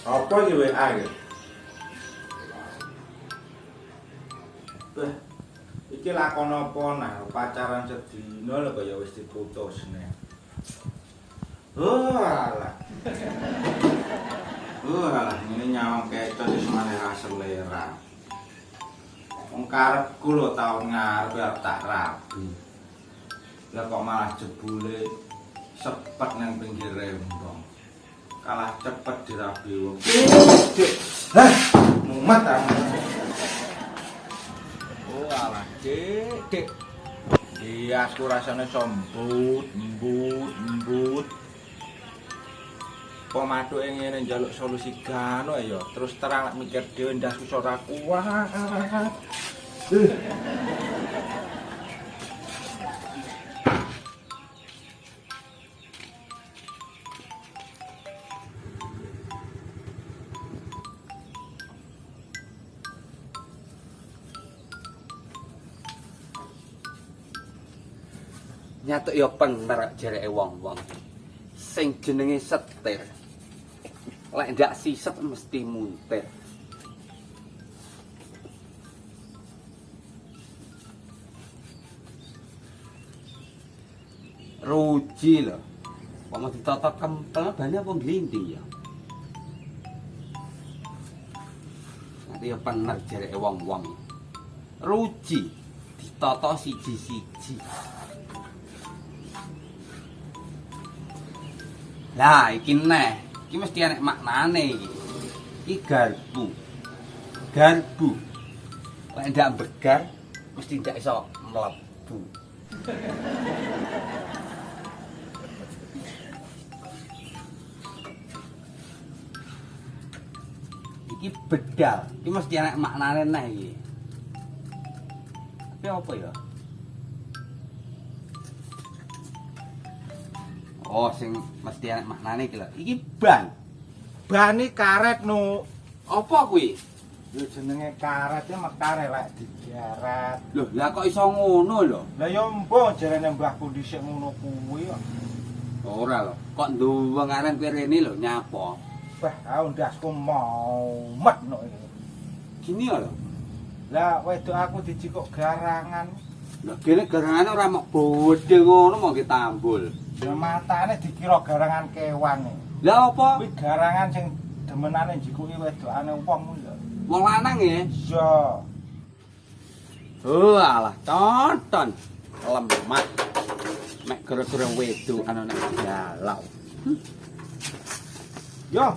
Apa iki WA iki? Iki lakon apa nah pacaran sedina lho kaya wis diputusne. Alah. Alah, ngene nyawang kecot wis maneh ra selera. Wong karepku lho taun ngarep arep tak rabi. Lah kok malah jebule sepet nang pinggir rembong. Kalah cepet dirabi wong. Hah, mumet ta. Oh alah, Dik. Iya, aku rasane sombut, embut. Kok mathuke ngene njaluk solusi gano ya, terus terang lek mikir dhewe ndasku ora kuat. Nyatuk ya bener jereke wong-wong. Sing jenenge setir. Lek ndak siset mesti muntir. Ruji lho. Kok mau ditata kempel bane apa nglinting ya? Nanti ya bener jereke wong-wong. Ruji ditata siji-siji. Lah iki neh, iki mesti enek maknane iki. Iki garbu. Garbu. Lek ndak begar mesti ndak iso mlebu. Iki bedal, iki mesti enek maknane neh iki. Tapi apa ya? Oh, sing mesti enek maknane iki lho. Iki ban. Ban iki karet no. Apa kuwi? Lho jenenge karet ya mekare lek digaret. Lho, lah kok iso ngono lho? Lah ya mbok jarene mbahku dhisik ngono kuwi kok. Ora lho, kok nduweng aran kowe rene lho nyapa. Bah, aku ndasku mau met no iki. Gini lho. Lah wedok aku dicikuk garangan. Lah kene garangane ora mok bodhe ngono mok ditambul. Ya matane dikira garangan kewan. Lah apa? Kuwi garangan sing demenane jikuki wedokane wong lho. Wong lanang ya? Iya. Oh alah tonton lemah. Mek gara-gara wedok ana nek galau. Yo.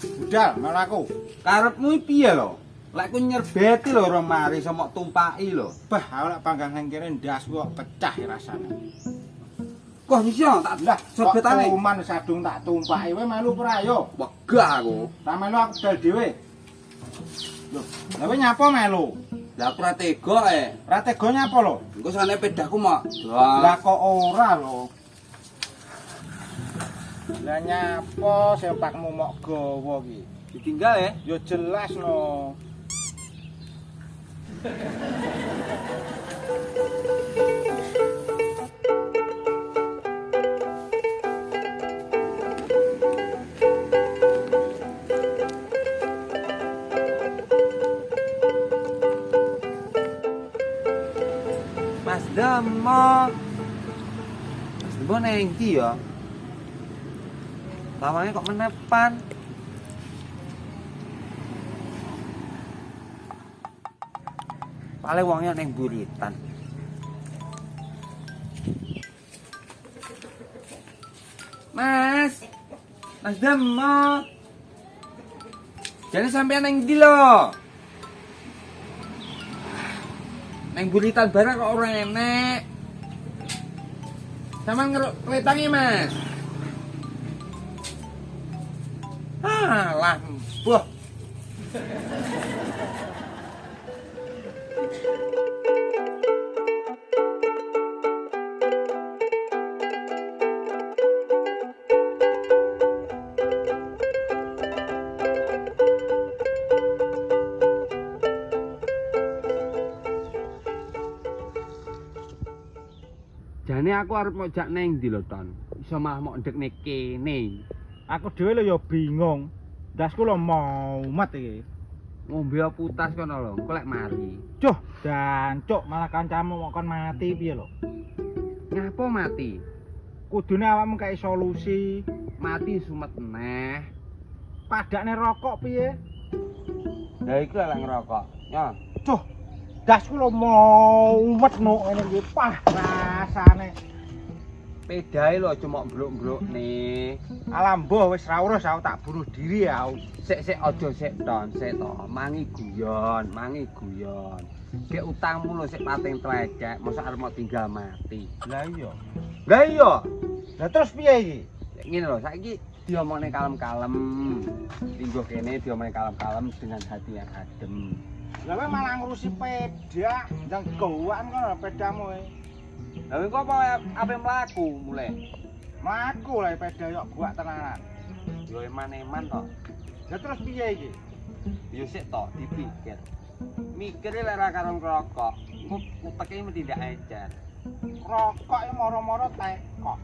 Budal malaku. Karepmu piye lho? Lek ku nyerbeti lho ora mari somok tumpaki lho. Bah, aku lek panggang nang kene ndasku kok pecah rasane. Kok iso tak Lah, sorbetane? kuman sadung tak tumpaki kowe melu ora yo? Wegah aku. Tak melu aku dal dhewe. Loh, lha kowe nyapa melu? Lah aku ora tega Ora tega nyapa lho? Engko sane pedahku mok. Lah kok ora lho. Lah nyapa sepakmu mok gawa iki? Ditinggal ya? Yo jelas no. Mas Demo. Mas Demo neng ndi ya? Lawange kok menepan. Paling wongnya neng buritan. Mas Demo. Jadi sampean neng ndi lho? Neng buritan barang kok ora enek. Sampeyan ngeruk kletange, Mas. Alah, mbuh. Jane aku arep mau jak neng ndi lho, Ton. Iso malah mau ndekne kene. Aku dhewe lho ya bingung. dasku lho mumet iki. Ngombe putas kono lho, engko lek mari. Duh, jancuk malah kancamu kok kon mati piye lho? Ngapa mati? Kudune awakmu kaya solusi. Mati sumet neh. Padakne rokok piye? Lah iku lek ngerokok. Ya, Duh, dasku lho mumet no ngene iki. Pah rasane. pedae lho aja mok mbruk-mbruk nih. Alambuh wis ra urus aku tak bunuh diri ya. Sik aja sik ton, sik to. Mangi guyon. Gek utangmu lho sik pating tlecek, mosok arep mau tinggal mati. Lah iya. Lah iya. Lah terus piye iki? Ngene lho, saiki diomongne kalem-kalem. Linggo kene diomongne kalem-kalem dengan hati yang adem. Lah kowe malah ngurusi peda, ndang gowan kono pedamu e. Lah kok apa mlaku mulai? Mlaku lah peda yo buak tenanan. Yo eman-eman to. Lah terus piye iki? Yo sik to dipikir. Mikire lek ra karo ngrokok, uteke mesti ndak encer. Rokok e moro-moro tekok.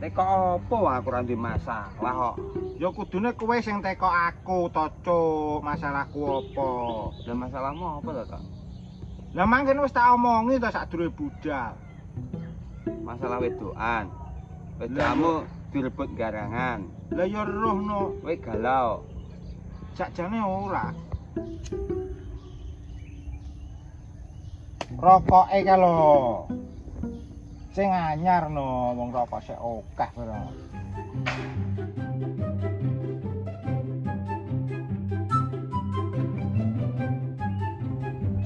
Tekok apa aku ora duwe masalah kok. Ya kudune kowe sing tekok aku to, Cuk. Masalahku apa? Lah masalahmu apa to, Kak? Lah mangken wis tak omongi to sadurunge budal. Masalah wedokan. Wedamu direbut garangan. Lah ya rohno, Kowe galau. sakjane ora. Rokoke ka lho. Sing anyar no, wong rokok sik akeh ora.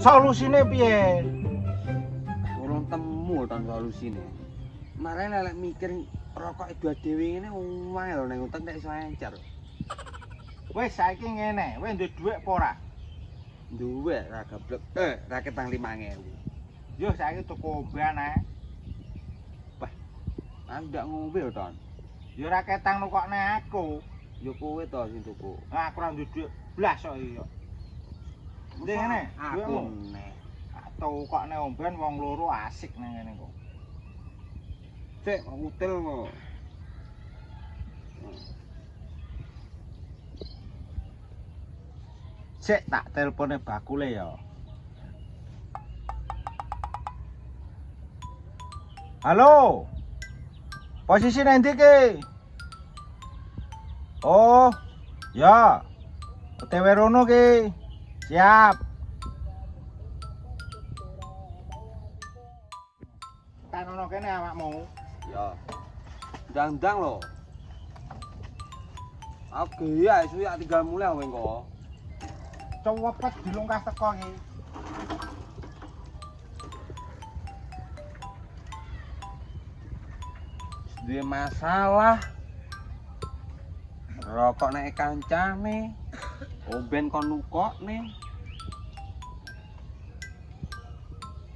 Solusine piye? Urung temu ton solusine. Mare lek mikir rokok dua dhewe ngene wae lho ning utek nek iso encer. Wis saiki ngene, kowe duwe dhuwit apa ora? Duwe ra gablek. Ra ketang 5.000. Yo saiki tuku ombean ae. Aku ndak ngombe lho, Ton. Yo ora ketang nukokne aku. Yo kowe to sing tuku. Lah aku ora duwe dhuwit blas kok iki. Ndek ngene, Aku neh. tukokne ombean wong loro asik nang ngene kok. Cek util kok. Sik tak telpone bakule ya. Halo. Posisi nang ndi ki? Oh, ya. OTW rono ki. Siap. Kan ono kene awakmu. Ya. Ndang-ndang lho. Aku ya isu ya tinggal mulai kowe engko. Cowopet dilungkas teko iki. Duwe masalah. Rokok nek kancane, omben kon nukokne.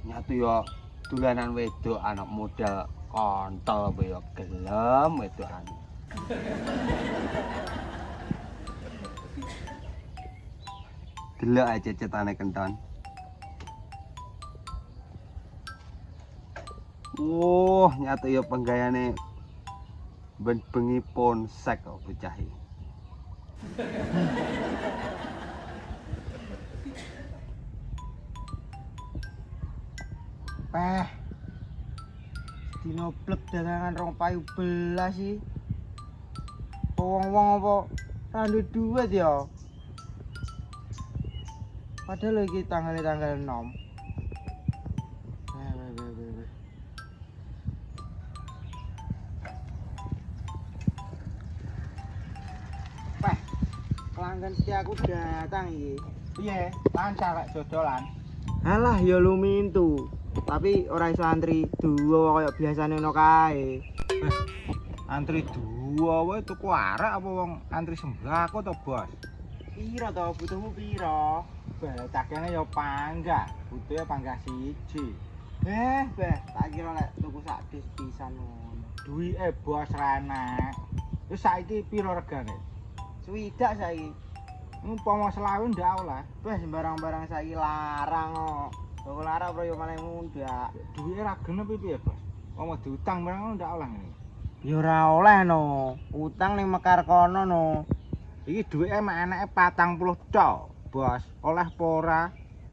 Nyatu yo dolanan wedok anak modal kontol yo gelem wedokan. Delok aja cetane kenton. Nyatu yo penggayane ben bengi ponsek kok bocah iki. Peh. Dino blek dagangan rong payu belas sih. Wong-wong apa ra duwe duit ya. Padahal iki tanggal 6. Peh, pelanggan setiaku datang iki. Piye? Lancar lek dodolan. Alah ya lumintu. Tapi ora iso antri duo kaya biasane ngono kae. Antri dua wae tuku arek apa wong antri sembako to, Bos? Piro to butuhmu piro? Beh, cakene ya panggah, butuhe panggah siji. Beh, tak kira lek tuku sak dis pisan ngono. Duwike Bos Rana. Wis saiki piro regane? Swidak saiki. Umpama selawe ndak oleh. Beh, sembarang-barang saiki larang kok. Kok larang bro yo malah mundak. Duwike ra genep piye, Bos? Wong mau diutang barang ndak oleh ngene. Ya ora oleh no. Utang ning Mekar kono no. Iki duwike mek eneke 40 tok, Bos. Oleh apa ora?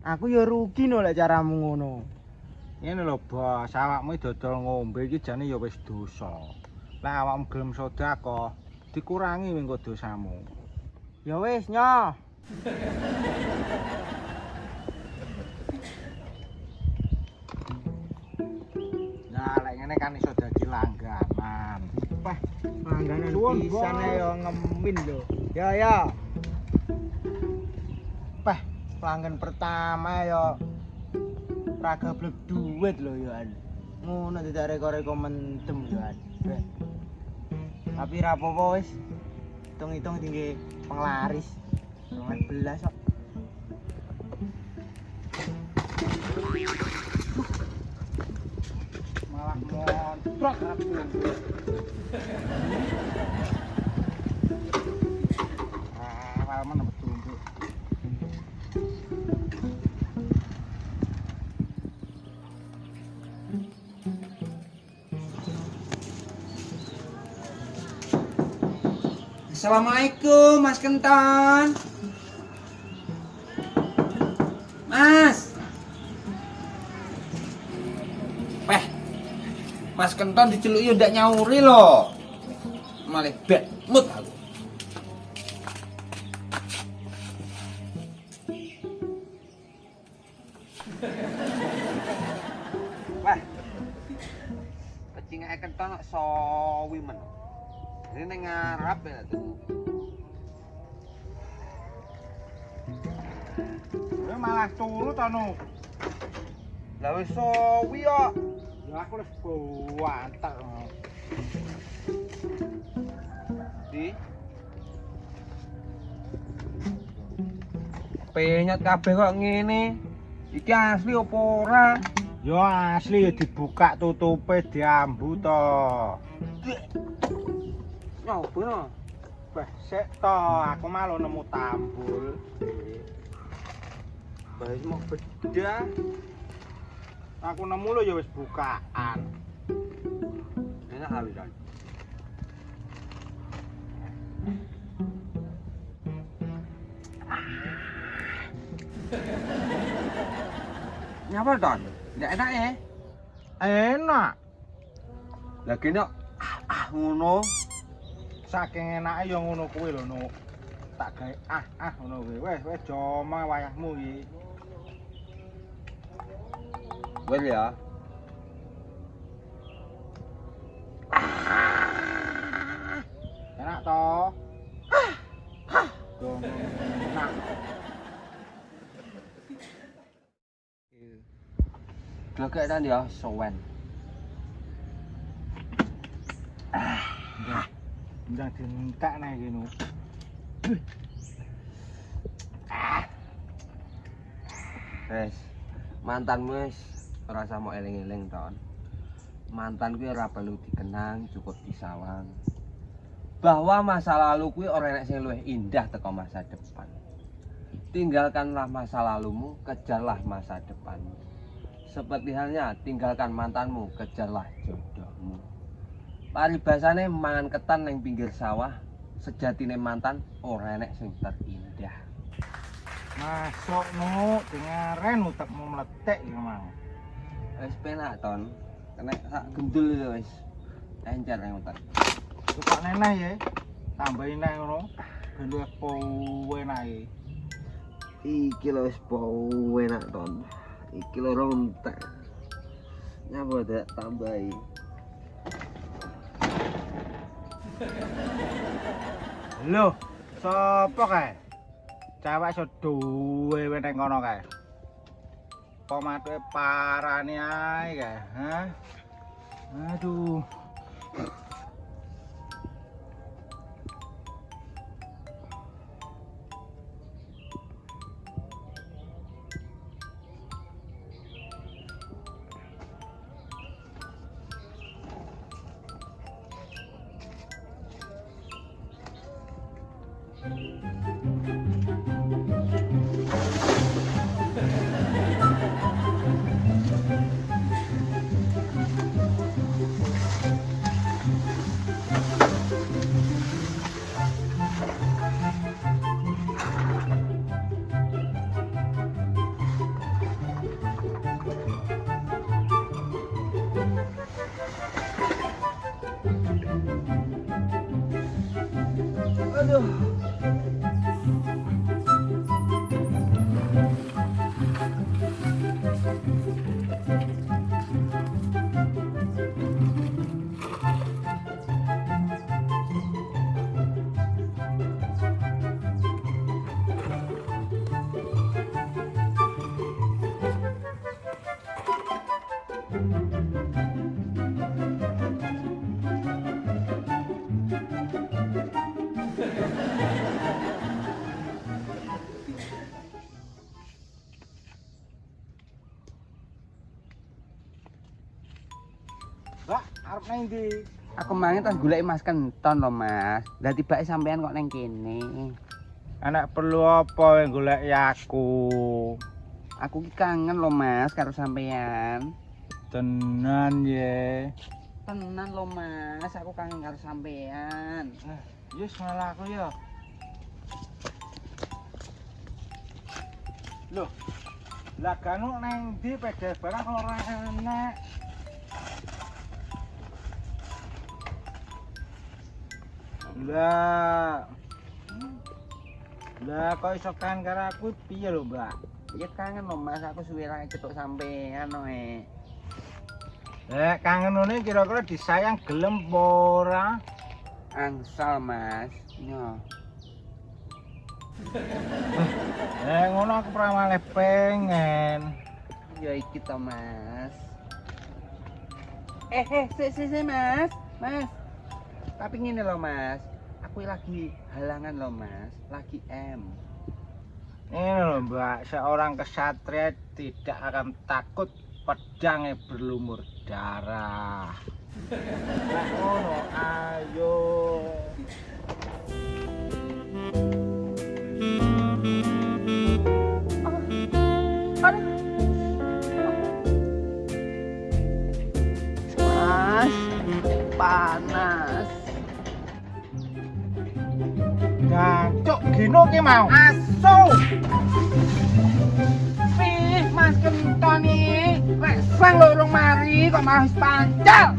Aku ya rugi no lek caramu ngono. Ngene lho, Bos, awakmu dodol ngombe iki jane ya wis dosa. Lah awakmu gelem sedekah, dikurangi mengko dosamu. Ya wis, nyoh. Nah, lek ngene kan iso dadi langganan. Wah, langganan Suwun, pisan Bos. ya ngemin lho. Ya. Pah, pelanggan pertama ya raga blek duit lho ya. Ngono tidak reko-reko mendem ya. Tapi ra apa-apa wis. Hitung-hitung tinggi penglaris. 12 kok. Malah montrok aku. Ah, mana betul. Assalamualaikum Mas Kenton. Mas. Mas Kenton diceluki yo ndak nyauri lho. Malah bad mood aku. Wah. Pecingake Kenton kok sawi men. Ini ning ngarep ya tuh. Kowe malah turu ta no. Lah wis sawi kok. Ya aku wis buantek. Di. Penyot kabeh kok ngene. Iki asli apa ora? Ya asli ya dibuka tutupe diambu to. Nyoba no. Wah, sik to, aku malu nemu tambul. Bahas mau bedah. Aku nemu lho ya wis bukaan. Enak kali kan. Nyapa Don? Ndak enak ya? Enak. Lah kene ngono. Saking enake ya ngono kuwi lho, no. Tak gawe ngono kuwi. Wis joma wayahmu iki. Wes ya. Enak to? Dong. Enak. Glekek ya sowen. Ndang dientek nek iki no. Wes. Mantanmu wis ora usah mau eling-eling, Ton. Mantan kuwi ora perlu dikenang, cukup disawang. Bahwa masa lalu kuwi ora enek sing luwih indah teko masa depan. Tinggalkanlah masa lalumu, kejarlah masa depanmu. Seperti halnya tinggalkan mantanmu, kejarlah jodohmu. Paribasane mangan ketan ning pinggir sawah, sejatine mantan ora enek sing terindah. Masuk no, dengaren utekmu meletek iki mang. Wis penak Ton. Kena sak gendul iki wis. Encer nang utek. Tukak neneh ya. Tambahin neh ngono. Ben luwih penake. Iki lho wis enak Ton. Iki lho rontek. Nyapa dak tambahi. Lho, sapa kae? Cewek iso duwe ning kono kae. Pomatuke parane ae kae, ha? Aduh. Aduh. Mbak, arep nang ndi? Aku mangen tas golek Mas Kenton lho, Mas. Lah tibake sampean kok neng kene. Anak perlu apa yang golek aku? Aku ki kangen lho, Mas, karo sampean. Tenan ye. Tenan lho, Mas, aku kangen karo sampean. Yes malah aku ya. Loh. Lah kanu nang ndi pedhe barang ora enek. Lah. Lah kok iso kan karo aku piye lho, Mbak? Ya kangen lho, Mas, aku suwe ra ketuk sampean no. Kangen ngene kira-kira disayang gelem apa ora? Angsal, Mas. Nyo. Ngono aku pramane pengen. Ya iki to, Mas. Si, Mas. Mas. Tapi ngene lho, Mas. Aku lagi halangan loh, Mas. Lagi M. Ini loh, Mbak, seorang kesatria tidak akan takut pedangnya berlumur darah. Nah, ngono, ayo. Mas, panas. Gancuk gino ki mau. Asu. Pih, Mas Kenton iki. Wes sang lurung mari kok mau pancal.